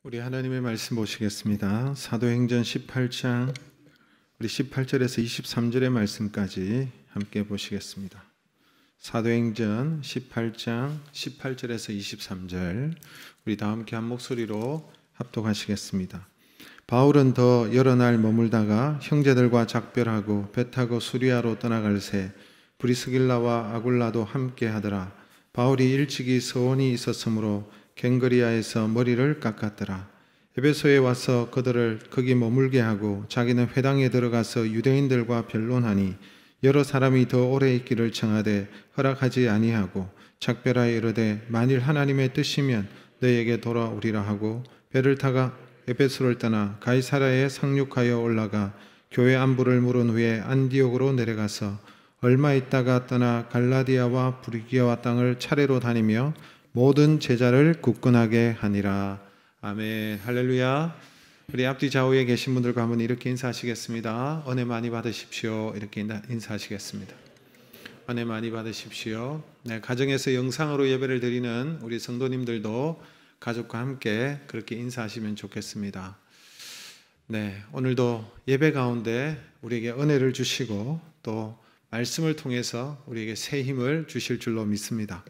우리 하나님의 말씀 보시겠습니다. 사도행전 18장 우리 18절에서 23절의 말씀까지 함께 보시겠습니다. 사도행전 18장 18절에서 23절 우리 다 함께 한 목소리로 합독하시겠습니다. 바울은 더 여러 날 머물다가 형제들과 작별하고 배 타고 수리아로 떠나갈새 브리스길라와 아굴라도 함께 하더라. 바울이 일찍이 서원이 있었으므로 갱그리아에서 머리를 깎았더라. 에베소에 와서 그들을 거기 머물게 하고 자기는 회당에 들어가서 유대인들과 변론하니 여러 사람이 더 오래 있기를 청하되 허락하지 아니하고 작별하여 이르되 만일 하나님의 뜻이면 너에게 돌아오리라 하고 배를 타가 에베소를 떠나 가이사랴에 상륙하여 올라가 교회 안부를 물은 후에 안디옥으로 내려가서 얼마 있다가 떠나 갈라디아와 브리기아와 땅을 차례로 다니며 모든 제자를 굳건하게 하니라. 아멘. 할렐루야. 우리 앞뒤 좌우에 계신 분들과 한번 이렇게 인사하시겠습니다. 은혜 많이 받으십시오. 이렇게 인사하시겠습니다. 은혜 많이 받으십시오. 네, 가정에서 영상으로 예배를 드리는 우리 성도님들도 가족과 함께 그렇게 인사하시면 좋겠습니다. 네, 오늘도 예배 가운데 우리에게 은혜를 주시고 또 말씀을 통해서 우리에게 새 힘을 주실 줄로 믿습니다.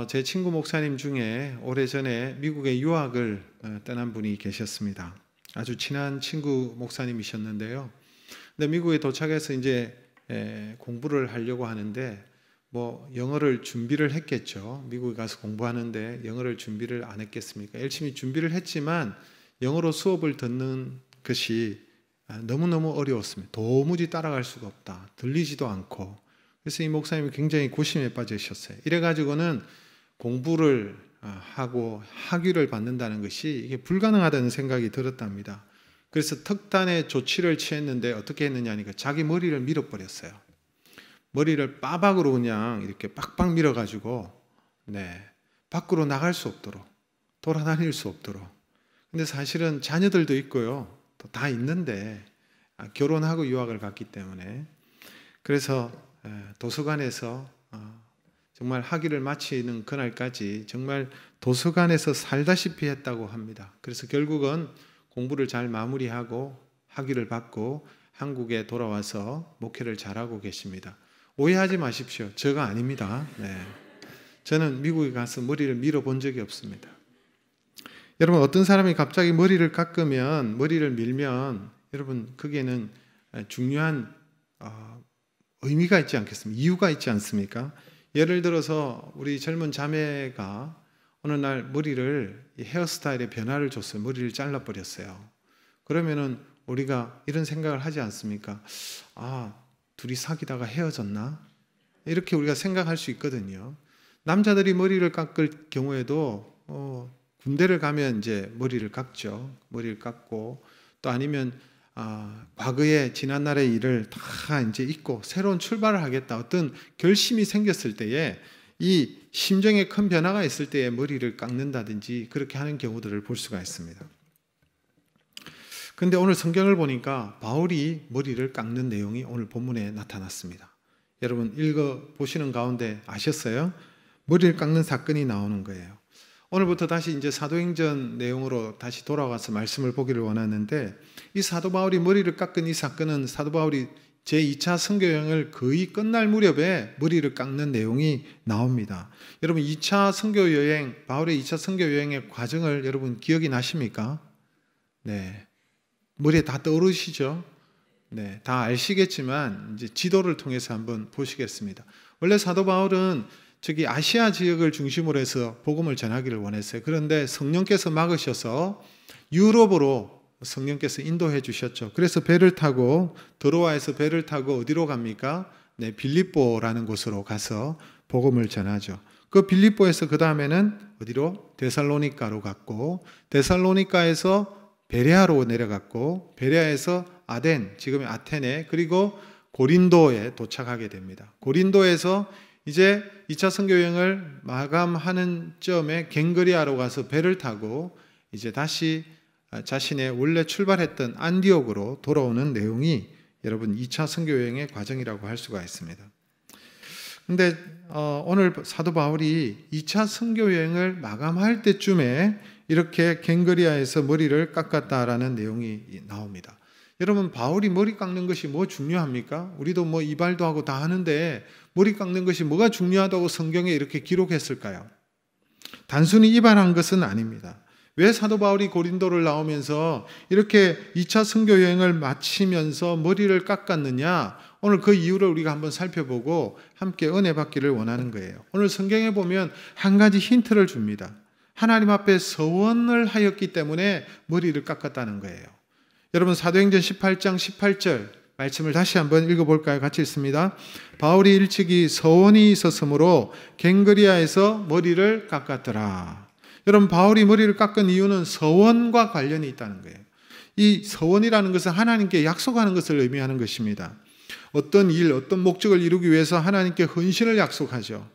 제 친구 목사님 중에 오래전에 미국에 유학을 떠난 분이 계셨습니다. 아주 친한 친구 목사님이셨는데요. 근데 미국에 도착해서 이제 공부를 하려고 하는데 뭐 영어를 준비를 했겠죠. 미국에 가서 공부하는데 영어를 준비를 안 했겠습니까? 열심히 준비를 했지만 영어로 수업을 듣는 것이 너무너무 어려웠습니다. 도무지 따라갈 수가 없다. 들리지도 않고. 그래서 이 목사님이 굉장히 고심에 빠지셨어요. 이래가지고는 공부를 하고 학위를 받는다는 것이 이게 불가능하다는 생각이 들었답니다. 그래서 특단의 조치를 취했는데 어떻게 했느냐니까 자기 머리를 밀어버렸어요. 머리를 빠박으로 그냥 이렇게 빡빡 밀어가지고 밖으로 나갈 수 없도록 돌아다닐 수 없도록. 근데 사실은 자녀들도 있고요. 또 다 있는데 결혼하고 유학을 갔기 때문에 그래서 도서관에서 정말 학위를 마치는 그날까지 정말 도서관에서 살다시피 했다고 합니다. 그래서 결국은 공부를 잘 마무리하고 학위를 받고 한국에 돌아와서 목회를 잘하고 계십니다. 오해하지 마십시오. 저가 아닙니다. 저는 미국에 가서 머리를 밀어본 적이 없습니다. 여러분, 어떤 사람이 갑자기 머리를 깎으면, 머리를 밀면 여러분 거기에는 중요한 의미가 있지 않겠습니까? 이유가 있지 않습니까? 예를 들어서 우리 젊은 자매가 어느 날 머리를 헤어스타일에 변화를 줬어요. 머리를 잘라버렸어요. 그러면은 우리가 이런 생각을 하지 않습니까? 둘이 사귀다가 헤어졌나? 이렇게 우리가 생각할 수 있거든요. 남자들이 머리를 깎을 경우에도 군대를 가면 이제 머리를 깎죠. 머리를 깎고 또 아니면 과거의 지난날의 일을 다 이제 잊고 새로운 출발을 하겠다. 어떤 결심이 생겼을 때에 이 심정에 큰 변화가 있을 때에 머리를 깎는다든지 그렇게 하는 경우들을 볼 수가 있습니다. 그런데 오늘 성경을 보니까 바울이 머리를 깎는 내용이 오늘 본문에 나타났습니다. 여러분 읽어보시는 가운데 아셨어요? 머리를 깎는 사건이 나오는 거예요. 오늘부터 다시 이제 사도행전 내용으로 다시 돌아가서 말씀을 보기를 원하는데 이 사도 바울이 머리를 깎은 이 사건은 사도 바울이 제2차 선교여행을 거의 끝날 무렵에 머리를 깎는 내용이 나옵니다. 여러분 2차 선교여행, 바울의 2차 선교여행의 과정을 여러분 기억이 나십니까? 머리에 다 떠오르시죠? 다 아시겠지만 이제 지도를 통해서 한번 보시겠습니다. 원래 사도 바울은 저기 아시아 지역을 중심으로 해서 복음을 전하기를 원했어요. 그런데 성령께서 막으셔서 유럽으로 성령께서 인도해 주셨죠. 그래서 배를 타고 드로아에서 배를 타고 어디로 갑니까? 빌립보라는 곳으로 가서 복음을 전하죠. 그 빌립보에서 그 다음에는 어디로? 데살로니가로 갔고 데살로니가에서 베레아로 내려갔고 베레아에서 아덴, 지금의 아테네 그리고 고린도에 도착하게 됩니다. 고린도에서 이제 2차 선교여행을 마감하는 점에 갱그리아로 가서 배를 타고 이제 다시 자신의 원래 출발했던 안디옥으로 돌아오는 내용이 여러분 2차 선교여행의 과정이라고 할 수가 있습니다. 그런데 오늘 사도 바울이 2차 선교여행을 마감할 때쯤에 이렇게 갱거리아에서 머리를 깎았다라는 내용이 나옵니다. 여러분, 바울이 머리 깎는 것이 뭐 중요합니까? 우리도 뭐 이발도 하고 다 하는데 머리 깎는 것이 뭐가 중요하다고 성경에 이렇게 기록했을까요? 단순히 이발한 것은 아닙니다. 왜 사도 바울이 고린도를 나오면서 이렇게 2차 선교 여행을 마치면서 머리를 깎았느냐? 오늘 그 이유를 우리가 한번 살펴보고 함께 은혜 받기를 원하는 거예요. 오늘 성경에 보면 한 가지 힌트를 줍니다. 하나님 앞에 서원을 하였기 때문에 머리를 깎았다는 거예요. 여러분, 사도행전 18장 18절 말씀을 다시 한번 읽어볼까요? 같이 읽습니다. 바울이 일찍이 서원이 있었으므로 갱거리아에서 머리를 깎았더라. 여러분, 바울이 머리를 깎은 이유는 서원과 관련이 있다는 거예요. 이 서원이라는 것은 하나님께 약속하는 것을 의미하는 것입니다. 어떤 일, 어떤 목적을 이루기 위해서 하나님께 헌신을 약속하죠.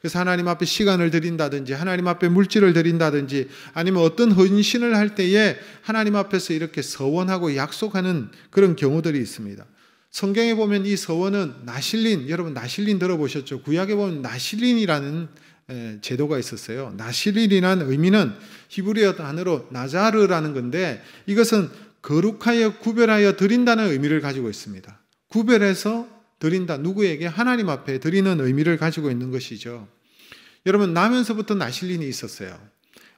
그래서 하나님 앞에 시간을 드린다든지 하나님 앞에 물질을 드린다든지 아니면 어떤 헌신을 할 때에 하나님 앞에서 이렇게 서원하고 약속하는 그런 경우들이 있습니다. 성경에 보면 이 서원은 나실린, 여러분 나실린 들어보셨죠? 구약에 보면 나실린이라는 제도가 있었어요. 나실린이라는 의미는 히브리어 단어로 나자르라는 건데 이것은 거룩하여 구별하여 드린다는 의미를 가지고 있습니다. 구별해서 드린다. 누구에게? 하나님 앞에 드리는 의미를 가지고 있는 것이죠. 여러분, 나면서부터 나실린이 있었어요.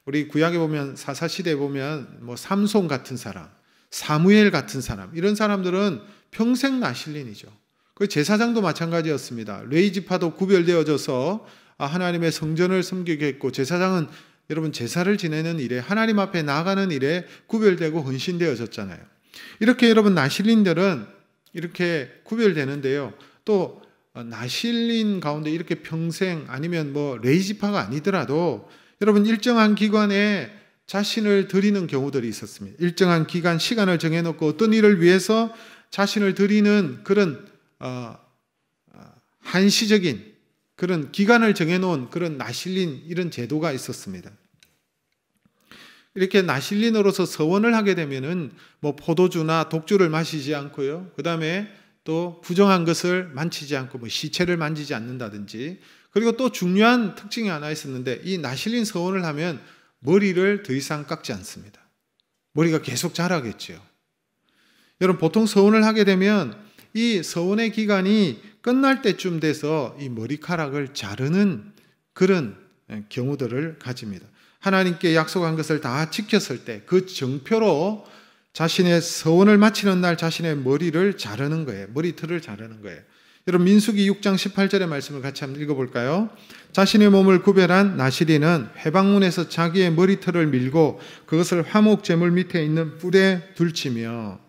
우리 구약에 보면 사사시대에 보면 뭐 삼손 같은 사람, 사무엘 같은 사람, 이런 사람들은 평생 나실린이죠. 그 제사장도 마찬가지였습니다. 레위지파도 구별되어져서 하나님의 성전을 섬기게 했고 제사장은 여러분 제사를 지내는 일에 하나님 앞에 나아가는 일에 구별되고 헌신되어졌잖아요. 이렇게 여러분 나실린들은 이렇게 구별되는데요. 또 나실린 가운데 이렇게 평생 아니면 뭐 레위지파가 아니더라도 여러분 일정한 기간에 자신을 드리는 경우들이 있었습니다. 일정한 기간, 시간을 정해놓고 어떤 일을 위해서 자신을 드리는 그런 한시적인 그런 기간을 정해놓은 그런 나실린 이런 제도가 있었습니다. 이렇게 나실린으로서 서원을 하게 되면은 뭐 포도주나 독주를 마시지 않고요. 그 다음에 또 부정한 것을 만지지 않고 뭐 시체를 만지지 않는다든지 그리고 또 중요한 특징이 하나 있었는데 이 나실린 서원을 하면 머리를 더 이상 깎지 않습니다. 머리가 계속 자라겠죠. 여러분 보통 서원을 하게 되면 이 서원의 기간이 끝날 때쯤 돼서 이 머리카락을 자르는 그런 경우들을 가집니다. 하나님께 약속한 것을 다 지켰을 때 그 정표로 자신의 서원을 마치는 날 자신의 머리를 자르는 거예요. 머리털을 자르는 거예요. 여러분 민수기 6장 18절의 말씀을 같이 한번 읽어볼까요? 자신의 몸을 구별한 나실인은 회방문에서 자기의 머리털을 밀고 그것을 화목 제물 밑에 있는 뿔에 둘치며.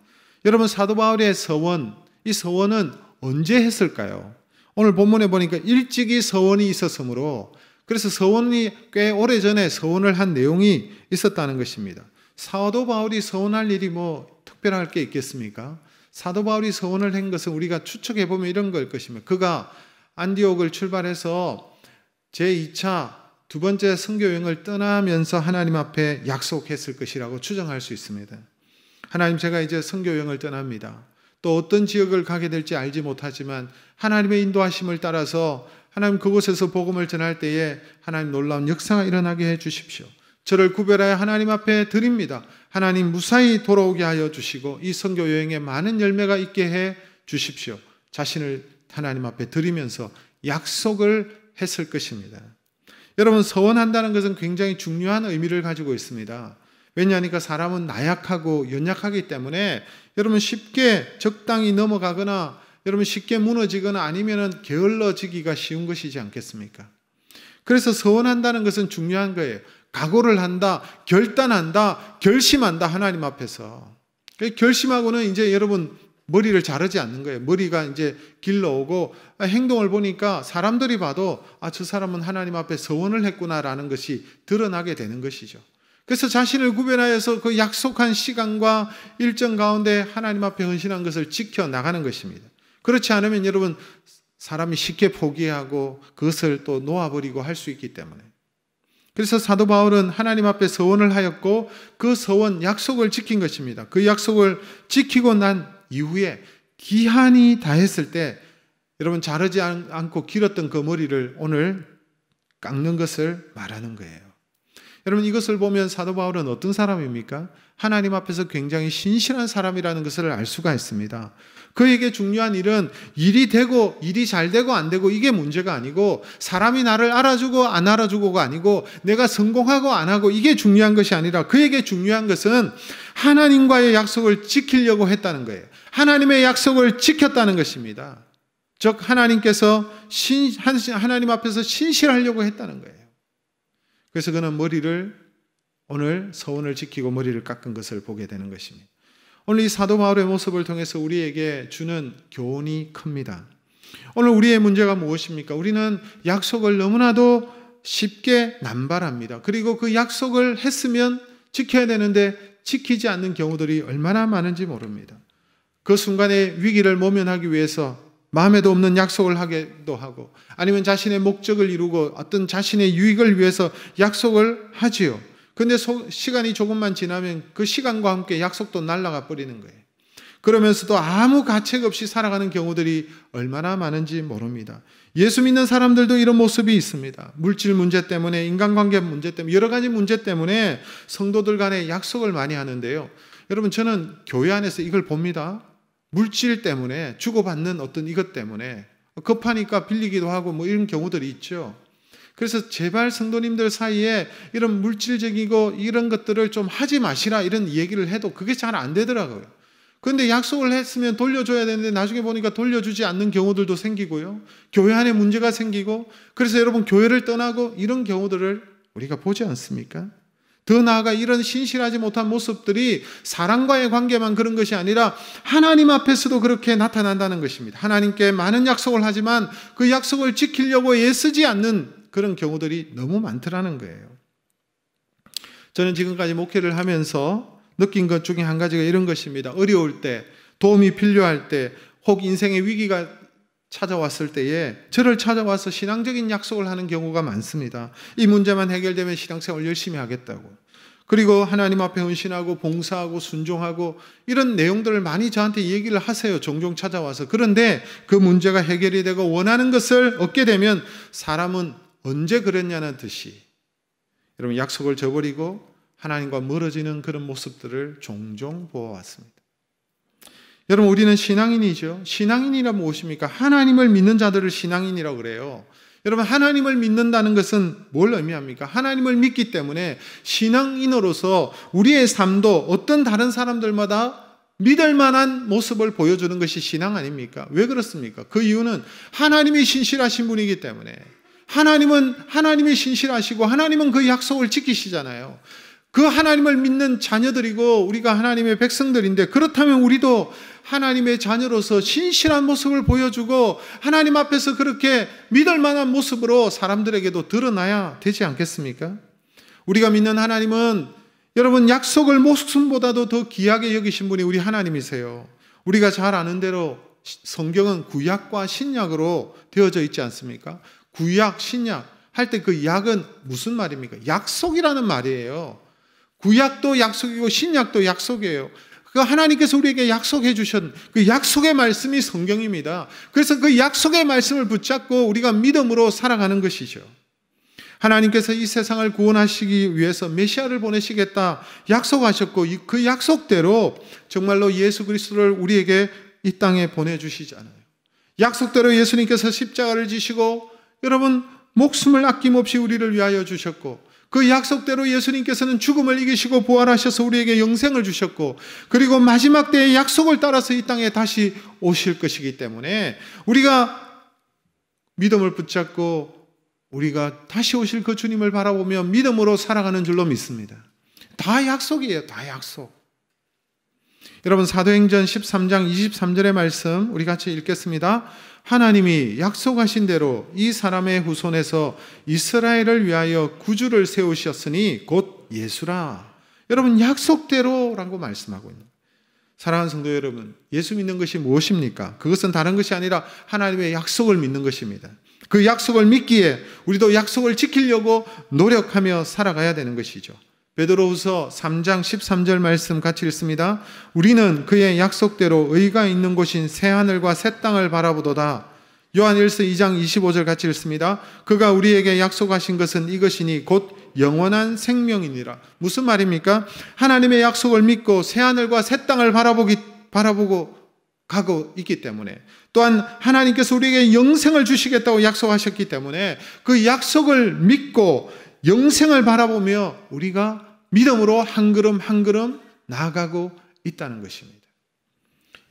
여러분 사도 바울의 서원, 이 서원은 언제 했을까요? 오늘 본문에 보니까 일찍이 서원이 있었으므로 그래서 서원이 꽤 오래전에 서원을 한 내용이 있었다는 것입니다. 사도 바울이 서원할 일이 뭐 특별할 게 있겠습니까? 사도 바울이 서원을 한 것은 우리가 추측해 보면 이런 걸 것입니다. 그가 안디옥을 출발해서 제2차 두 번째 선교 여행을 떠나면서 하나님 앞에 약속했을 것이라고 추정할 수 있습니다. 하나님, 제가 이제 선교 여행을 떠납니다. 또 어떤 지역을 가게 될지 알지 못하지만 하나님의 인도하심을 따라서 하나님 그곳에서 복음을 전할 때에 하나님 놀라운 역사가 일어나게 해 주십시오. 저를 구별하여 하나님 앞에 드립니다. 하나님 무사히 돌아오게 하여 주시고 이 선교 여행에 많은 열매가 있게 해 주십시오. 자신을 하나님 앞에 드리면서 약속을 했을 것입니다. 여러분 서원한다는 것은 굉장히 중요한 의미를 가지고 있습니다. 왜냐하니까 사람은 나약하고 연약하기 때문에 여러분 쉽게 적당히 넘어가거나 여러분 쉽게 무너지거나 아니면은 게을러지기가 쉬운 것이지 않겠습니까? 그래서 서원한다는 것은 중요한 거예요. 각오를 한다, 결단한다, 결심한다 하나님 앞에서. 결심하고는 이제 여러분 머리를 자르지 않는 거예요. 머리가 이제 길러오고 행동을 보니까 사람들이 봐도 저 사람은 하나님 앞에 서원을 했구나라는 것이 드러나게 되는 것이죠. 그래서 자신을 구별하여서 그 약속한 시간과 일정 가운데 하나님 앞에 헌신한 것을 지켜나가는 것입니다. 그렇지 않으면 여러분 사람이 쉽게 포기하고 그것을 또 놓아버리고 할 수 있기 때문에. 그래서 사도 바울은 하나님 앞에 서원을 하였고 그 서원 약속을 지킨 것입니다. 그 약속을 지키고 난 이후에 기한이 다했을 때 여러분 자르지 않고 길었던 그 머리를 오늘 깎는 것을 말하는 거예요. 여러분, 이것을 보면 사도 바울은 어떤 사람입니까? 하나님 앞에서 굉장히 신실한 사람이라는 것을 알 수가 있습니다. 그에게 중요한 일은 일이 되고 일이 잘 되고 안 되고 이게 문제가 아니고, 사람이 나를 알아주고 안 알아주고가 아니고, 내가 성공하고 안 하고 이게 중요한 것이 아니라, 그에게 중요한 것은 하나님과의 약속을 지키려고 했다는 거예요. 하나님의 약속을 지켰다는 것입니다. 즉 하나님께서 하나님 앞에서 신실하려고 했다는 거예요. 그래서 그는 오늘 서원을 지키고 머리를 깎은 것을 보게 되는 것입니다. 오늘 이 사도 바울의 모습을 통해서 우리에게 주는 교훈이 큽니다. 오늘 우리의 문제가 무엇입니까? 우리는 약속을 너무나도 쉽게 남발합니다. 그리고 그 약속을 했으면 지켜야 되는데 지키지 않는 경우들이 얼마나 많은지 모릅니다. 그 순간의 위기를 모면하기 위해서 마음에도 없는 약속을 하기도 하고, 아니면 자신의 목적을 이루고 어떤 자신의 유익을 위해서 약속을 하지요. 근데 시간이 조금만 지나면 그 시간과 함께 약속도 날아가 버리는 거예요. 그러면서도 아무 가책 없이 살아가는 경우들이 얼마나 많은지 모릅니다. 예수 믿는 사람들도 이런 모습이 있습니다. 물질 문제 때문에, 인간관계 문제 때문에, 여러 가지 문제 때문에 성도들 간에 약속을 많이 하는데요. 여러분, 저는 교회 안에서 이걸 봅니다. 물질 때문에, 주고받는 어떤 이것 때문에 급하니까 빌리기도 하고 뭐 이런 경우들이 있죠. 그래서 제발 성도님들 사이에 이런 물질적이고 이런 것들을 좀 하지 마시라 이런 얘기를 해도 그게 잘 안 되더라고요. 그런데 약속을 했으면 돌려줘야 되는데 나중에 보니까 돌려주지 않는 경우들도 생기고요. 교회 안에 문제가 생기고, 그래서 여러분 교회를 떠나고 이런 경우들을 우리가 보지 않습니까? 더 나아가 이런 신실하지 못한 모습들이 사람과의 관계만 그런 것이 아니라 하나님 앞에서도 그렇게 나타난다는 것입니다. 하나님께 많은 약속을 하지만 그 약속을 지키려고 애쓰지 않는 그런 경우들이 너무 많더라는 거예요. 저는 지금까지 목회를 하면서 느낀 것 중에 한 가지가 이런 것입니다. 어려울 때, 도움이 필요할 때, 혹 인생의 위기가 찾아왔을 때에 저를 찾아와서 신앙적인 약속을 하는 경우가 많습니다. 이 문제만 해결되면 신앙생활 열심히 하겠다고. 그리고 하나님 앞에 헌신하고 봉사하고 순종하고 이런 내용들을 많이 저한테 얘기를 하세요. 종종 찾아와서. 그런데 그 문제가 해결이 되고 원하는 것을 얻게 되면 사람은 언제 그랬냐는 듯이 여러분 약속을 저버리고 하나님과 멀어지는 그런 모습들을 종종 보아왔습니다. 여러분, 우리는 신앙인이죠. 신앙인이란 무엇입니까? 하나님을 믿는 자들을 신앙인이라고 그래요. 여러분, 하나님을 믿는다는 것은 뭘 의미합니까? 하나님을 믿기 때문에 신앙인으로서 우리의 삶도 어떤 다른 사람들마다 믿을 만한 모습을 보여주는 것이 신앙 아닙니까? 왜 그렇습니까? 그 이유는 하나님이 신실하신 분이기 때문에, 하나님이 신실하시고 하나님은 그 약속을 지키시잖아요. 그 하나님을 믿는 자녀들이고 우리가 하나님의 백성들인데, 그렇다면 우리도 하나님의 자녀로서 신실한 모습을 보여주고 하나님 앞에서 그렇게 믿을 만한 모습으로 사람들에게도 드러나야 되지 않겠습니까? 우리가 믿는 하나님은 여러분 약속을 목숨보다도 더 귀하게 여기신 분이 우리 하나님이세요. 우리가 잘 아는 대로 성경은 구약과 신약으로 되어져 있지 않습니까? 구약, 신약 할 때 그 약은 무슨 말입니까? 약속이라는 말이에요. 구약도 약속이고 신약도 약속이에요. 그 하나님께서 우리에게 약속해 주신 그 약속의 말씀이 성경입니다. 그래서 그 약속의 말씀을 붙잡고 우리가 믿음으로 살아가는 것이죠. 하나님께서 이 세상을 구원하시기 위해서 메시아를 보내시겠다 약속하셨고, 그 약속대로 정말로 예수 그리스도를 우리에게 이 땅에 보내주시잖아요. 약속대로 예수님께서 십자가를 지시고 여러분 목숨을 아낌없이 우리를 위하여 주셨고, 그 약속대로 예수님께서는 죽음을 이기시고 부활하셔서 우리에게 영생을 주셨고, 그리고 마지막 때의 약속을 따라서 이 땅에 다시 오실 것이기 때문에 우리가 믿음을 붙잡고 우리가 다시 오실 그 주님을 바라보며 믿음으로 살아가는 줄로 믿습니다. 다 약속이에요. 다 약속. 여러분, 사도행전 13장 23절의 말씀 우리 같이 읽겠습니다. 하나님이 약속하신 대로 이 사람의 후손에서 이스라엘을 위하여 구주를 세우셨으니 곧 예수라. 여러분, 약속대로라고 말씀하고 있는 거예요. 사랑하는 성도 여러분, 예수 믿는 것이 무엇입니까? 그것은 다른 것이 아니라 하나님의 약속을 믿는 것입니다. 그 약속을 믿기에 우리도 약속을 지키려고 노력하며 살아가야 되는 것이죠. 베드로후서 3장 13절 말씀 같이 읽습니다. 우리는 그의 약속대로 의가 있는 곳인 새하늘과 새 땅을 바라보도다. 요한일서 2장 25절 같이 읽습니다. 그가 우리에게 약속하신 것은 이것이니 곧 영원한 생명이니라. 무슨 말입니까? 하나님의 약속을 믿고 새하늘과 새 땅을 바라보고 가고 있기 때문에, 또한 하나님께서 우리에게 영생을 주시겠다고 약속하셨기 때문에 그 약속을 믿고 영생을 바라보며 우리가 믿음으로 한 걸음 한 걸음 나아가고 있다는 것입니다.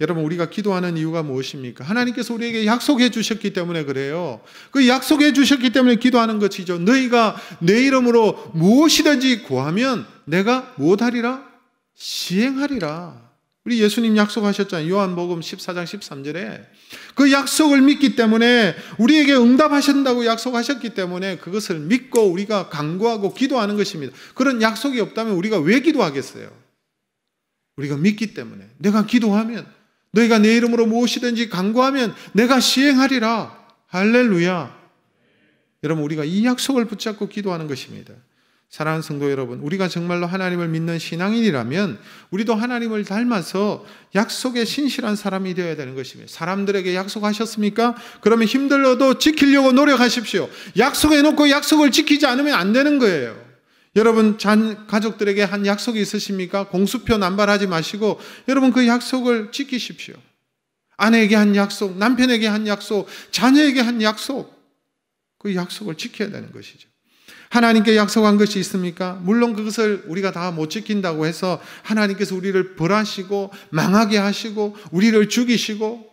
여러분, 우리가 기도하는 이유가 무엇입니까? 하나님께서 우리에게 약속해 주셨기 때문에 그래요. 그 약속해 주셨기 때문에 기도하는 것이죠. 너희가 내 이름으로 무엇이든지 구하면 내가 무엇하리라? 시행하리라. 우리 예수님 약속하셨잖아요. 요한복음 14장 13절에 그 약속을 믿기 때문에, 우리에게 응답하신다고 약속하셨기 때문에 그것을 믿고 우리가 간구하고 기도하는 것입니다. 그런 약속이 없다면 우리가 왜 기도하겠어요? 우리가 믿기 때문에. 내가 기도하면, 너희가 내 이름으로 무엇이든지 간구하면 내가 시행하리라. 할렐루야. 여러분, 우리가 이 약속을 붙잡고 기도하는 것입니다. 사랑하는 성도 여러분, 우리가 정말로 하나님을 믿는 신앙인이라면 우리도 하나님을 닮아서 약속에 신실한 사람이 되어야 되는 것입니다. 사람들에게 약속하셨습니까? 그러면 힘들어도 지키려고 노력하십시오. 약속해놓고 약속을 지키지 않으면 안 되는 거예요. 여러분, 가족들에게 한 약속이 있으십니까? 공수표 남발하지 마시고 여러분 그 약속을 지키십시오. 아내에게 한 약속, 남편에게 한 약속, 자녀에게 한 약속, 그 약속을 지켜야 되는 것이죠. 하나님께 약속한 것이 있습니까? 물론 그것을 우리가 다 못 지킨다고 해서 하나님께서 우리를 벌하시고 망하게 하시고 우리를 죽이시고,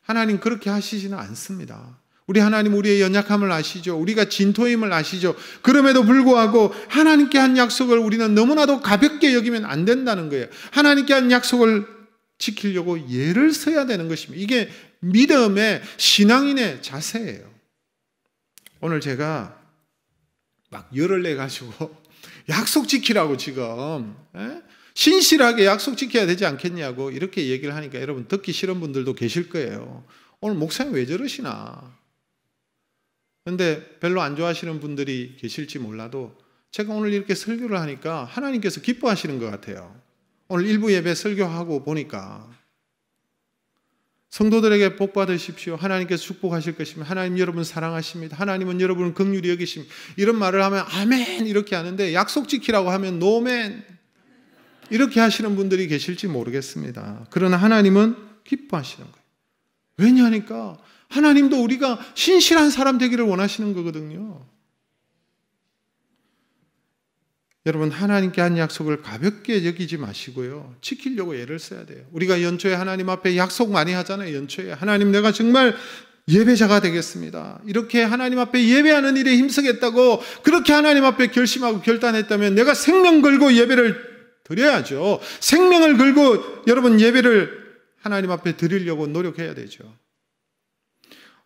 하나님 그렇게 하시지는 않습니다. 우리 하나님 우리의 연약함을 아시죠. 우리가 진토임을 아시죠. 그럼에도 불구하고 하나님께 한 약속을 우리는 너무나도 가볍게 여기면 안 된다는 거예요. 하나님께 한 약속을 지키려고 예를 써야 되는 것입니다. 이게 믿음의 신앙인의 자세예요. 오늘 제가 막 열을 내가지고 약속 지키라고 지금 신실하게 약속 지켜야 되지 않겠냐고 이렇게 얘기를 하니까 여러분 듣기 싫은 분들도 계실 거예요. 오늘 목사님 왜 저러시나. 그런데 별로 안 좋아하시는 분들이 계실지 몰라도 제가 오늘 이렇게 설교를 하니까 하나님께서 기뻐하시는 것 같아요. 오늘 일부 예배 설교하고 보니까 성도들에게 복 받으십시오. 하나님께서 축복하실 것입니다. 하나님 여러분 사랑하십니다. 하나님은 여러분을 긍휼히 여기십니다. 이런 말을 하면 아멘 이렇게 하는데 약속 지키라고 하면 노멘 이렇게 하시는 분들이 계실지 모르겠습니다. 그러나 하나님은 기뻐하시는 거예요. 왜냐하니까 하나님도 우리가 신실한 사람 되기를 원하시는 거거든요. 여러분, 하나님께 한 약속을 가볍게 여기지 마시고요, 지키려고 애를 써야 돼요. 우리가 연초에 하나님 앞에 약속 많이 하잖아요. 연초에 하나님 내가 정말 예배자가 되겠습니다, 이렇게 하나님 앞에 예배하는 일에 힘쓰겠다고 그렇게 하나님 앞에 결심하고 결단했다면 내가 생명 걸고 예배를 드려야죠. 생명을 걸고 여러분 예배를 하나님 앞에 드리려고 노력해야 되죠.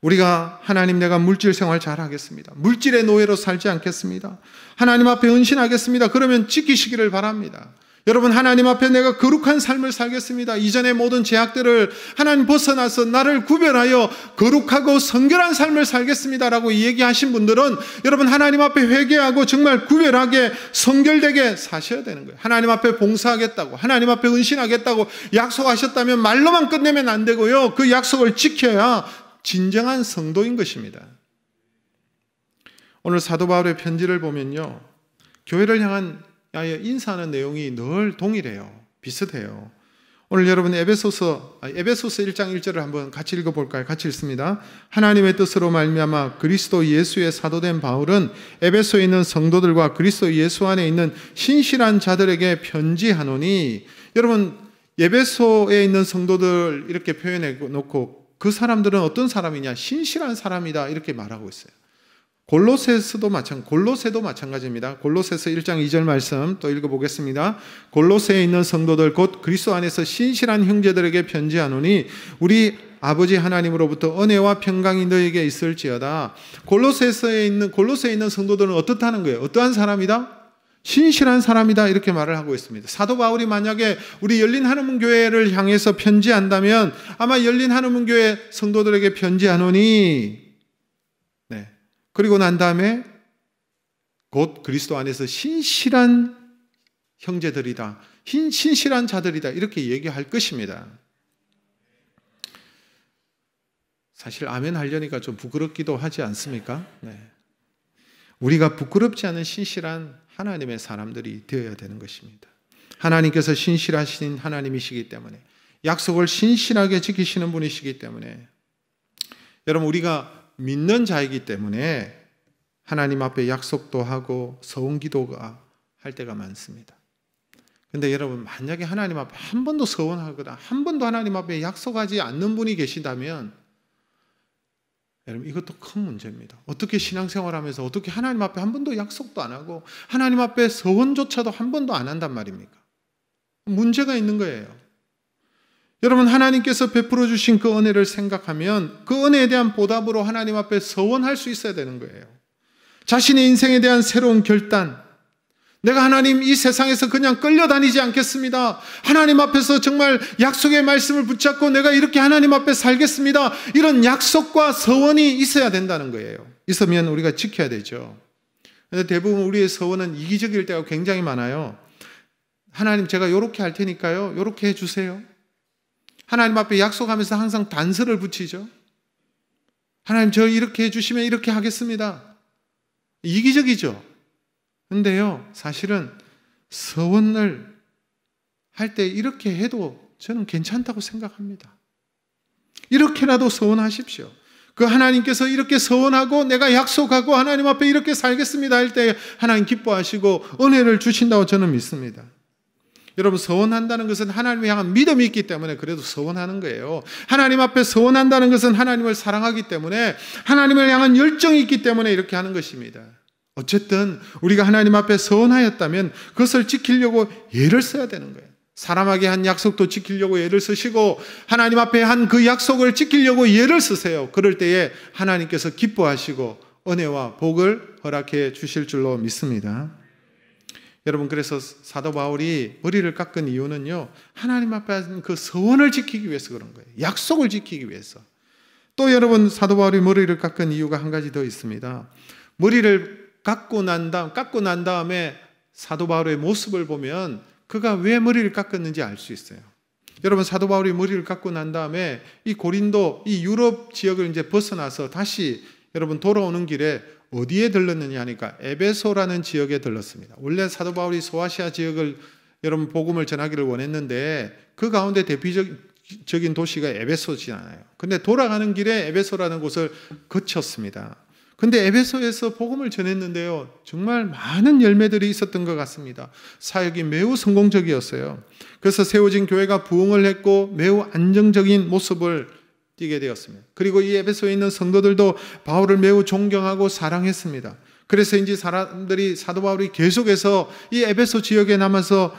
우리가 하나님 내가 물질 생활 잘 하겠습니다, 물질의 노예로 살지 않겠습니다, 하나님 앞에 헌신하겠습니다, 그러면 지키시기를 바랍니다. 여러분, 하나님 앞에 내가 거룩한 삶을 살겠습니다, 이전의 모든 제약들을 하나님 벗어나서 나를 구별하여 거룩하고 성결한 삶을 살겠습니다 라고 얘기하신 분들은 여러분 하나님 앞에 회개하고 정말 구별하게 성결되게 사셔야 되는 거예요. 하나님 앞에 봉사하겠다고, 하나님 앞에 헌신하겠다고 약속하셨다면 말로만 끝내면 안 되고요, 그 약속을 지켜야 진정한 성도인 것입니다. 오늘 사도 바울의 편지를 보면요, 교회를 향한 인사하는 내용이 늘 동일해요. 비슷해요. 오늘 여러분 에베소서 1장 1절을 한번 같이 읽어볼까요? 같이 읽습니다. 하나님의 뜻으로 말미암아 그리스도 예수의 사도된 바울은 에베소에 있는 성도들과 그리스도 예수 안에 있는 신실한 자들에게 편지하노니, 여러분 에베소에 있는 성도들 이렇게 표현해 놓고 그 사람들은 어떤 사람이냐? 신실한 사람이다 이렇게 말하고 있어요. 골로새도 마찬가지입니다. 골로새서 1장 2절 말씀 또 읽어보겠습니다. 골로새에 있는 성도들 곧 그리스도 안에서 신실한 형제들에게 편지하노니 우리 아버지 하나님으로부터 은혜와 평강이 너에게 있을지어다. 골로새에 있는 성도들은 어떻다는 거예요? 어떠한 사람이다? 신실한 사람이다 이렇게 말을 하고 있습니다. 사도 바울이 만약에 우리 열린 한우문 교회를 향해서 편지한다면 아마 열린 한우문 교회 성도들에게 편지하노니, 그리고 난 다음에 곧 그리스도 안에서 신실한 형제들이다, 신실한 자들이다 이렇게 얘기할 것입니다. 사실 아멘 하려니까 좀 부끄럽기도 하지 않습니까? 우리가 부끄럽지 않은 신실한 하나님의 사람들이 되어야 되는 것입니다. 하나님께서 신실하신 하나님이시기 때문에, 약속을 신실하게 지키시는 분이시기 때문에, 여러분 우리가 믿는 자이기 때문에 하나님 앞에 약속도 하고 서원 기도가 할 때가 많습니다. 근데 여러분 만약에 하나님 앞에 한 번도 서원하거나 한 번도 하나님 앞에 약속하지 않는 분이 계시다면 여러분 이것도 큰 문제입니다. 어떻게 신앙생활하면서 어떻게 하나님 앞에 한 번도 약속도 안 하고 하나님 앞에 서원조차도 한 번도 안 한단 말입니까? 문제가 있는 거예요. 여러분 하나님께서 베풀어 주신 그 은혜를 생각하면 그 은혜에 대한 보답으로 하나님 앞에 서원할 수 있어야 되는 거예요. 자신의 인생에 대한 새로운 결단, 내가 하나님 이 세상에서 그냥 끌려다니지 않겠습니다. 하나님 앞에서 정말 약속의 말씀을 붙잡고 내가 이렇게 하나님 앞에 살겠습니다. 이런 약속과 서원이 있어야 된다는 거예요. 있으면 우리가 지켜야 되죠. 그런데 대부분 우리의 서원은 이기적일 때가 굉장히 많아요. 하나님 제가 이렇게 할 테니까요. 이렇게 해주세요. 하나님 앞에 약속하면서 항상 단서를 붙이죠. 하나님 저 이렇게 해주시면 이렇게 하겠습니다. 이기적이죠. 근데요, 사실은 서원을 할 때 이렇게 해도 저는 괜찮다고 생각합니다. 이렇게라도 서원하십시오. 그 하나님께서 이렇게 서원하고 내가 약속하고 하나님 앞에 이렇게 살겠습니다 할 때 하나님 기뻐하시고 은혜를 주신다고 저는 믿습니다. 여러분 서원한다는 것은 하나님을 향한 믿음이 있기 때문에 그래도 서원하는 거예요. 하나님 앞에 서원한다는 것은 하나님을 사랑하기 때문에 하나님을 향한 열정이 있기 때문에 이렇게 하는 것입니다. 어쨌든 우리가 하나님 앞에 서원하였다면 그것을 지키려고 예를 써야 되는 거예요. 사람에게 한 약속도 지키려고 예를 쓰시고 하나님 앞에 한 그 약속을 지키려고 예를 쓰세요. 그럴 때에 하나님께서 기뻐하시고 은혜와 복을 허락해 주실 줄로 믿습니다. 여러분 그래서 사도 바울이 머리를 깎은 이유는요, 하나님 앞에 한 그 서원을 지키기 위해서 그런 거예요. 약속을 지키기 위해서. 또 여러분 사도 바울이 머리를 깎은 이유가 한 가지 더 있습니다. 머리를 깎고 난 다음에 사도 바울의 모습을 보면 그가 왜 머리를 깎았는지 알 수 있어요. 여러분 사도 바울이 머리를 깎고 난 다음에 이 고린도, 이 유럽 지역을 이제 벗어나서 다시 여러분 돌아오는 길에 어디에 들렀느냐 하니까 에베소라는 지역에 들렀습니다. 원래 사도 바울이 소아시아 지역을 여러분 복음을 전하기를 원했는데 그 가운데 대표적인 도시가 에베소잖아요. 근데 돌아가는 길에 에베소라는 곳을 거쳤습니다. 근데 에베소에서 복음을 전했는데요, 정말 많은 열매들이 있었던 것 같습니다. 사역이 매우 성공적이었어요. 그래서 세워진 교회가 부흥을 했고 매우 안정적인 모습을 띠게 되었습니다. 그리고 이 에베소에 있는 성도들도 바울을 매우 존경하고 사랑했습니다. 그래서인지 사람들이 사도 바울이 계속해서 이 에베소 지역에 남아서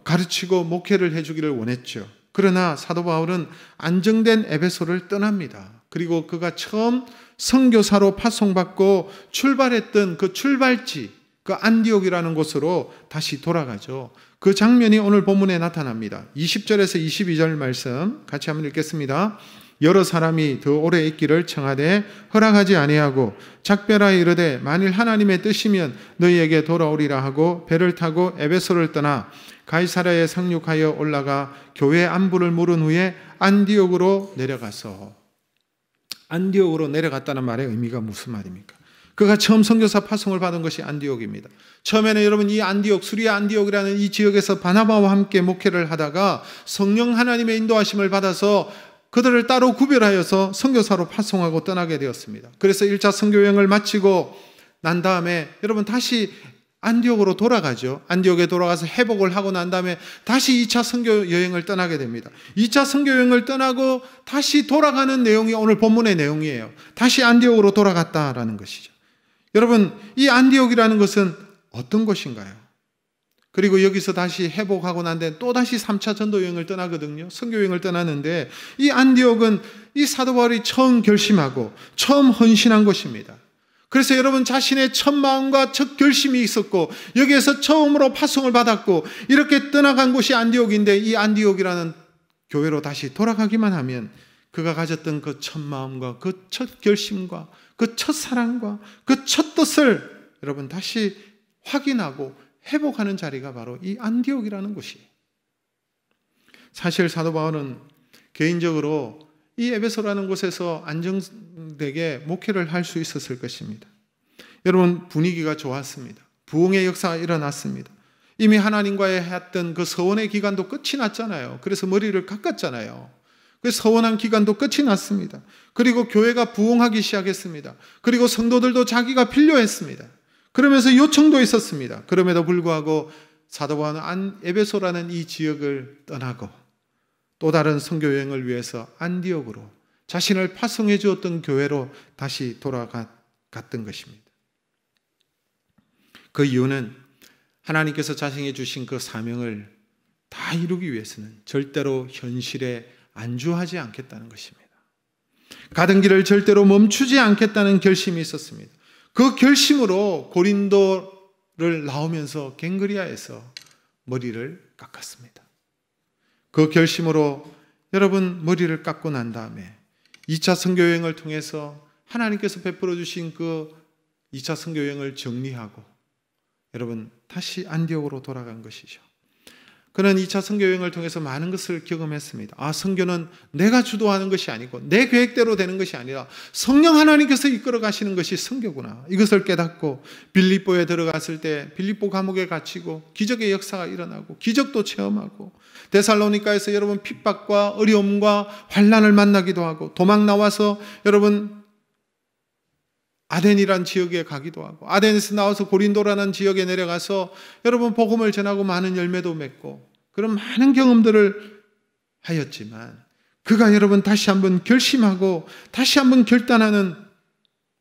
가르치고 목회를 해주기를 원했죠. 그러나 사도 바울은 안정된 에베소를 떠납니다. 그리고 그가 처음 선교사로 파송받고 출발했던 그 출발지, 그 안디옥이라는 곳으로 다시 돌아가죠. 그 장면이 오늘 본문에 나타납니다. 20절에서 22절 말씀 같이 한번 읽겠습니다. 여러 사람이 더 오래 있기를 청하되 허락하지 아니하고 작별하여 이르되 만일 하나님의 뜻이면 너희에게 돌아오리라 하고 배를 타고 에베소를 떠나 가이사랴에 상륙하여 올라가 교회 안부를 물은 후에 안디옥으로 내려가서, 안디옥으로 내려갔다는 말의 의미가 무슨 말입니까? 그가 처음 선교사 파송을 받은 것이 안디옥입니다. 처음에는 여러분 이 안디옥, 수리아 안디옥이라는 이 지역에서 바나바와 함께 목회를 하다가 성령 하나님의 인도하심을 받아서 그들을 따로 구별하여서 선교사로 파송하고 떠나게 되었습니다. 그래서 1차 선교 여행을 마치고 난 다음에 여러분 다시 안디옥으로 돌아가죠. 안디옥에 돌아가서 회복을 하고 난 다음에 다시 2차 선교 여행을 떠나게 됩니다. 2차 선교 여행을 떠나고 다시 돌아가는 내용이 오늘 본문의 내용이에요. 다시 안디옥으로 돌아갔다라는 것이죠. 여러분 이 안디옥이라는 것은 어떤 곳인가요? 그리고 여기서 다시 회복하고 난 뒤에 또 다시 3차 전도 여행을 떠나거든요. 선교 여행을 떠나는데 이 안디옥은 이 사도 바울이 처음 결심하고 처음 헌신한 곳입니다. 그래서 여러분 자신의 첫 마음과 첫 결심이 있었고 여기에서 처음으로 파송을 받았고 이렇게 떠나간 곳이 안디옥인데 이 안디옥이라는 교회로 다시 돌아가기만 하면 그가 가졌던 그 첫 마음과 그 첫 결심과 그 첫 사랑과 그 첫 뜻을 여러분 다시 확인하고 회복하는 자리가 바로 이 안디옥이라는 곳이에요. 사실 사도 바울은 개인적으로 이 에베소라는 곳에서 안정되게 목회를 할 수 있었을 것입니다. 여러분 분위기가 좋았습니다. 부흥의 역사가 일어났습니다. 이미 하나님과의 했던 그 서원의 기간도 끝이 났잖아요. 그래서 머리를 깎았잖아요. 그 서원한 기간도 끝이 났습니다. 그리고 교회가 부흥하기 시작했습니다. 그리고 성도들도 자기가 필요했습니다. 그러면서 요청도 있었습니다. 그럼에도 불구하고 사도 바울은 에베소라는 이 지역을 떠나고 또 다른 선교 여행을 위해서 안디옥으로 자신을 파송해 주었던 교회로 다시 돌아갔던 것입니다. 그 이유는 하나님께서 자신이 주신 그 사명을 다 이루기 위해서는 절대로 현실에 안주하지 않겠다는 것입니다. 가던 길을 절대로 멈추지 않겠다는 결심이 있었습니다. 그 결심으로 고린도를 나오면서 갱그리아에서 머리를 깎았습니다. 그 결심으로 여러분 머리를 깎고 난 다음에 2차 선교여행을 통해서 하나님께서 베풀어 주신 그 2차 선교여행을 정리하고 여러분 다시 안디옥으로 돌아간 것이죠. 그는 2차 선교여행을 통해서 많은 것을 경험했습니다. 선교는 내가 주도하는 것이 아니고 내 계획대로 되는 것이 아니라 성령 하나님께서 이끌어 가시는 것이 선교구나. 이것을 깨닫고 빌립보에 들어갔을 때 빌립보 감옥에 갇히고 기적의 역사가 일어나고 기적도 체험하고 데살로니가에서 여러분 핍박과 어려움과 환난을 만나기도 하고 도망 나와서 여러분 아덴이란 지역에 가기도 하고 아덴에서 나와서 고린도라는 지역에 내려가서 여러분 복음을 전하고 많은 열매도 맺고 그런 많은 경험들을 하였지만 그가 여러분 다시 한번 결심하고 다시 한번 결단하는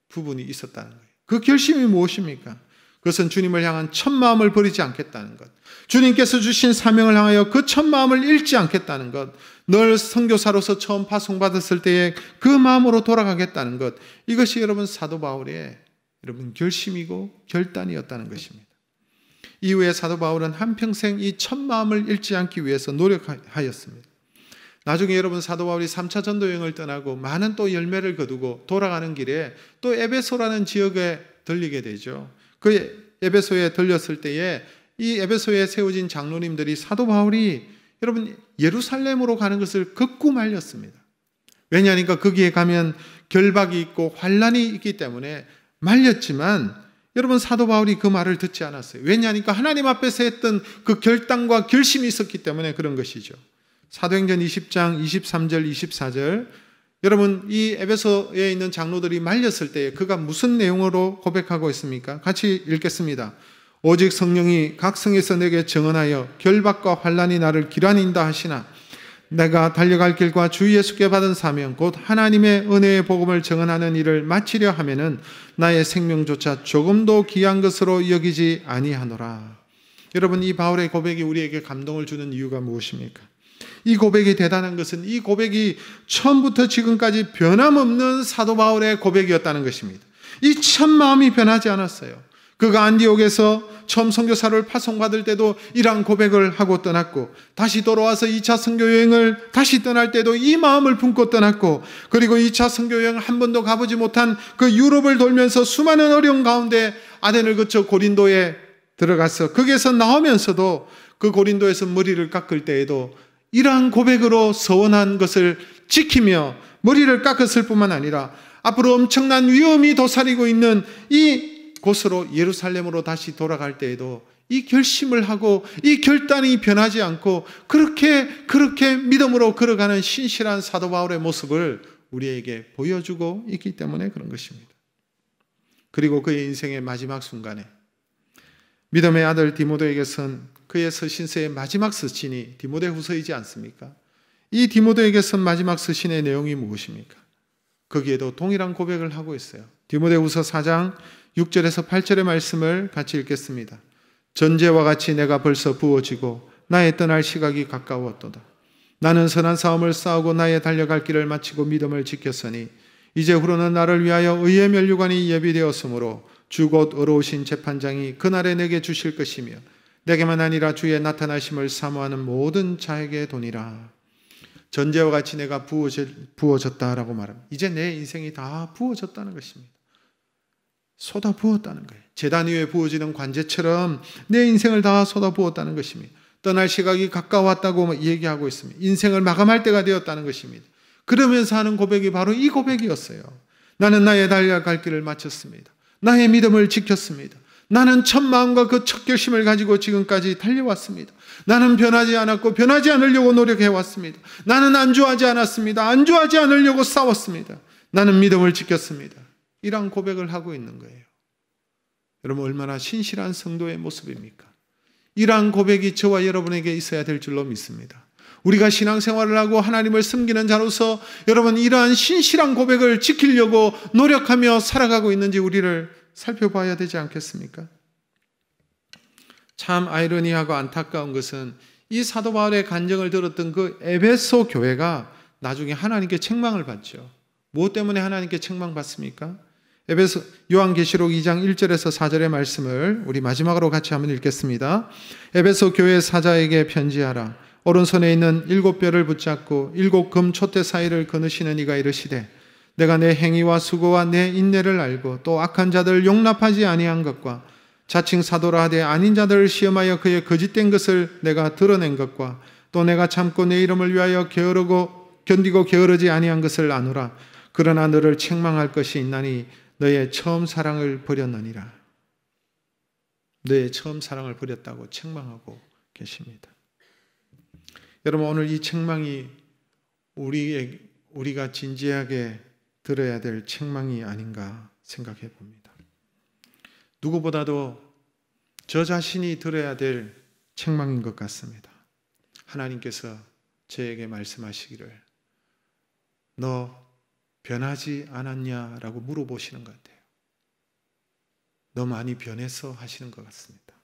부분이 있었다는 거예요. 그 결심이 무엇입니까? 그것은 주님을 향한 첫 마음을 버리지 않겠다는 것, 주님께서 주신 사명을 향하여 그 첫 마음을 잃지 않겠다는 것, 늘 선교사로서 처음 파송받았을 때의 그 마음으로 돌아가겠다는 것, 이것이 여러분 사도 바울의 여러분 결심이고 결단이었다는 것입니다. 이후에 사도 바울은 한평생 이 첫 마음을 잃지 않기 위해서 노력하였습니다. 나중에 여러분 사도 바울이 3차 전도 여행을 떠나고 많은 또 열매를 거두고 돌아가는 길에 또 에베소라는 지역에 들리게 되죠. 그 에베소에 들렸을 때에 이 에베소에 세워진 장로님들이 사도 바울이 여러분 예루살렘으로 가는 것을 극구 말렸습니다. 왜냐하니까 거기에 가면 결박이 있고 환난이 있기 때문에 말렸지만 여러분 사도 바울이 그 말을 듣지 않았어요. 왜냐하니까 하나님 앞에서 했던 그 결단과 결심이 있었기 때문에 그런 것이죠. 사도행전 20장 23절 24절 여러분 이 에베소에 있는 장로들이 말렸을 때 그가 무슨 내용으로 고백하고 있습니까? 같이 읽겠습니다. 오직 성령이 각 성에서 내게 증언하여 결박과 환난이 나를 기란인다 하시나 내가 달려갈 길과 주 예수께 받은 사명 곧 하나님의 은혜의 복음을 증언하는 일을 마치려 하면은 나의 생명조차 조금도 귀한 것으로 여기지 아니하노라. 여러분 이 바울의 고백이 우리에게 감동을 주는 이유가 무엇입니까? 이 고백이 대단한 것은 이 고백이 처음부터 지금까지 변함없는 사도 바울의 고백이었다는 것입니다. 이 첫 마음이 변하지 않았어요. 그가 안디옥에서 처음 선교사를 파송받을 때도 이러한 고백을 하고 떠났고 다시 돌아와서 2차 선교여행을 다시 떠날 때도 이 마음을 품고 떠났고 그리고 2차 선교여행을 한 번도 가보지 못한 그 유럽을 돌면서 수많은 어려움 가운데 아덴을 거쳐 고린도에 들어가서 거기에서 나오면서도 그 고린도에서 머리를 깎을 때에도 이러한 고백으로 서원한 것을 지키며 머리를 깎았을 뿐만 아니라 앞으로 엄청난 위험이 도사리고 있는 이 곳으로 예루살렘으로 다시 돌아갈 때에도 이 결심을 하고 이 결단이 변하지 않고 그렇게 믿음으로 걸어가는 신실한 사도 바울의 모습을 우리에게 보여주고 있기 때문에 그런 것입니다. 그리고 그의 인생의 마지막 순간에 믿음의 아들 디모데에게선 그의 서신서의 마지막 서신이 디모데후서이지 않습니까? 이 디모데에게 쓴 마지막 서신의 내용이 무엇입니까? 거기에도 동일한 고백을 하고 있어요. 디모데후서 4장 6절에서 8절의 말씀을 같이 읽겠습니다. 전제와 같이 내가 벌써 부어지고 나의 떠날 시각이 가까웠도다. 나는 선한 싸움을 싸우고 나의 달려갈 길을 마치고 믿음을 지켰으니 이제 후로는 나를 위하여 의의 면류관이 예비되었으므로 주 곧 의로우신 재판장이 그날에 내게 주실 것이며 내게만 아니라 주의 나타나심을 사모하는 모든 자에게 도니라. 전제와 같이 내가 부어졌다라고 말합니다. 이제 내 인생이 다 부어졌다는 것입니다. 쏟아 부었다는 거예요. 제단 위에 부어지는 관제처럼 내 인생을 다 쏟아 부었다는 것입니다. 떠날 시각이 가까웠다고 얘기하고 있습니다. 인생을 마감할 때가 되었다는 것입니다. 그러면서 하는 고백이 바로 이 고백이었어요. 나는 나의 달려갈 길을 마쳤습니다. 나의 믿음을 지켰습니다. 나는 첫 마음과 그 첫 결심을 가지고 지금까지 달려왔습니다. 나는 변하지 않았고 변하지 않으려고 노력해왔습니다. 나는 안주하지 않았습니다. 안주하지 않으려고 싸웠습니다. 나는 믿음을 지켰습니다. 이런 고백을 하고 있는 거예요. 여러분, 얼마나 신실한 성도의 모습입니까? 이러한 고백이 저와 여러분에게 있어야 될 줄로 믿습니다. 우리가 신앙생활을 하고 하나님을 섬기는 자로서 여러분, 이러한 신실한 고백을 지키려고 노력하며 살아가고 있는지 우리를 살펴봐야 되지 않겠습니까? 참 아이러니하고 안타까운 것은 이 사도 바울의 간증을 들었던 그 에베소 교회가 나중에 하나님께 책망을 받죠. 무엇 때문에 하나님께 책망받습니까? 에베소 요한계시록 2장 1절에서 4절의 말씀을 우리 마지막으로 같이 한번 읽겠습니다. 에베소 교회 사자에게 편지하라. 오른손에 있는 7뼈를 붙잡고 7 금 촛대 사이를 거느시는 이가 이르시되 내가 내 행위와 수고와 내 인내를 알고 또 악한 자들을 용납하지 아니한 것과 자칭 사도라 하되 아닌 자들을 시험하여 그의 거짓된 것을 내가 드러낸 것과 또 내가 참고 내 이름을 위하여 견디고 게으르지 아니한 것을 아노라. 그러나 너를 책망할 것이 있나니 너의 처음 사랑을 버렸느니라. 너의 처음 사랑을 버렸다고 책망하고 계십니다. 여러분, 오늘 이 책망이 우리가 진지하게 들어야 될 책망이 아닌가 생각해 봅니다. 누구보다도 저 자신이 들어야 될 책망인 것 같습니다. 하나님께서 저에게 말씀하시기를 너 변하지 않았냐라고 물어보시는 것 같아요. 너 많이 변했어 하시는 것 같습니다.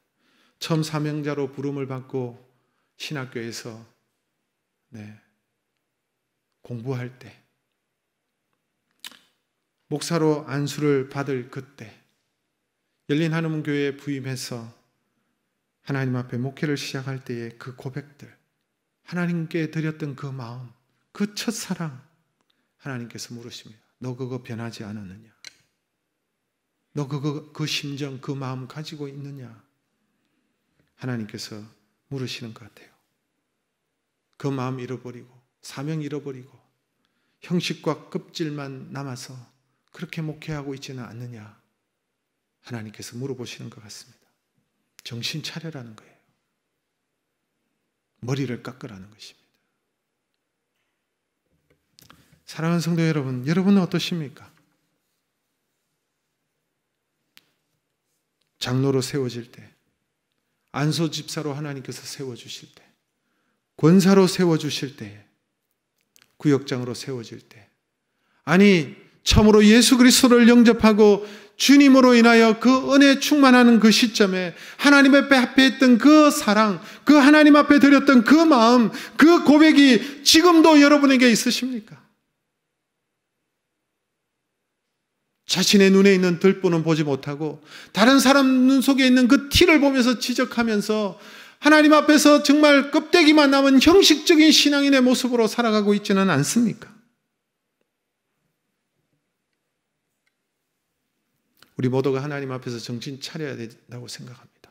처음 사명자로 부름을 받고 신학교에서 공부할 때, 목사로 안수를 받을 그때, 열린 한우문 교회에 부임해서 하나님 앞에 목회를 시작할 때의 그 고백들, 하나님께 드렸던 그 마음, 그 첫사랑, 하나님께서 물으십니다. 너 그거 변하지 않았느냐? 너 그 심정, 그 마음 가지고 있느냐? 하나님께서 물으시는 것 같아요. 그 마음 잃어버리고 사명 잃어버리고 형식과 껍질만 남아서 그렇게 목회하고 있지는 않느냐? 하나님께서 물어보시는 것 같습니다. 정신 차려라는 거예요. 머리를 깎으라는 것입니다. 사랑하는 성도 여러분, 여러분은 어떠십니까? 장로로 세워질 때, 안소 집사로 하나님께서 세워주실 때, 권사로 세워주실 때, 구역장으로 세워질 때, 아니 참으로 예수 그리스도를 영접하고 주님으로 인하여 그 은혜에 충만하는 그 시점에 하나님 앞에 했던 그 사랑, 그 하나님 앞에 드렸던 그 마음, 그 고백이 지금도 여러분에게 있으십니까? 자신의 눈에 있는 들보는 보지 못하고 다른 사람 눈 속에 있는 그 티를 보면서 지적하면서 하나님 앞에서 정말 껍데기만 남은 형식적인 신앙인의 모습으로 살아가고 있지는 않습니까? 우리 모두가 하나님 앞에서 정신 차려야 된다고 생각합니다.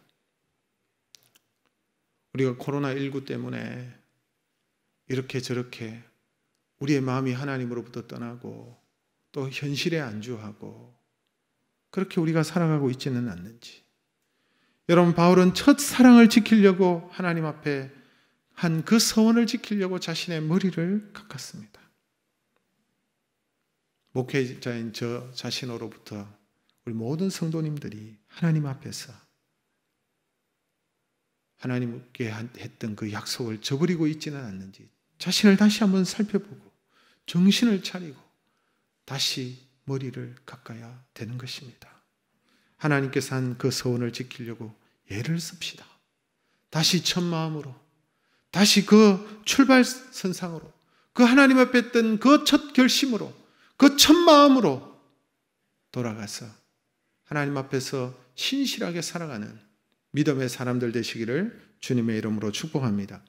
우리가 코로나19 때문에 이렇게 저렇게 우리의 마음이 하나님으로부터 떠나고 또 현실에 안주하고 그렇게 우리가 살아가고 있지는 않는지. 여러분, 바울은 첫 사랑을 지키려고 하나님 앞에 한 그 서원을 지키려고 자신의 머리를 깎았습니다. 목회자인 저 자신으로부터 우리 모든 성도님들이 하나님 앞에서 하나님께 했던 그 약속을 저버리고 있지는 않는지 자신을 다시 한번 살펴보고 정신을 차리고 다시 머리를 깎아야 되는 것입니다. 하나님께서 한 그 서원을 지키려고 애를 씁시다. 다시 첫 마음으로, 다시 그 출발선상으로, 그 하나님 앞에 했던 그 첫 결심으로, 그 첫 마음으로 돌아가서 하나님 앞에서 신실하게 살아가는 믿음의 사람들 되시기를 주님의 이름으로 축복합니다.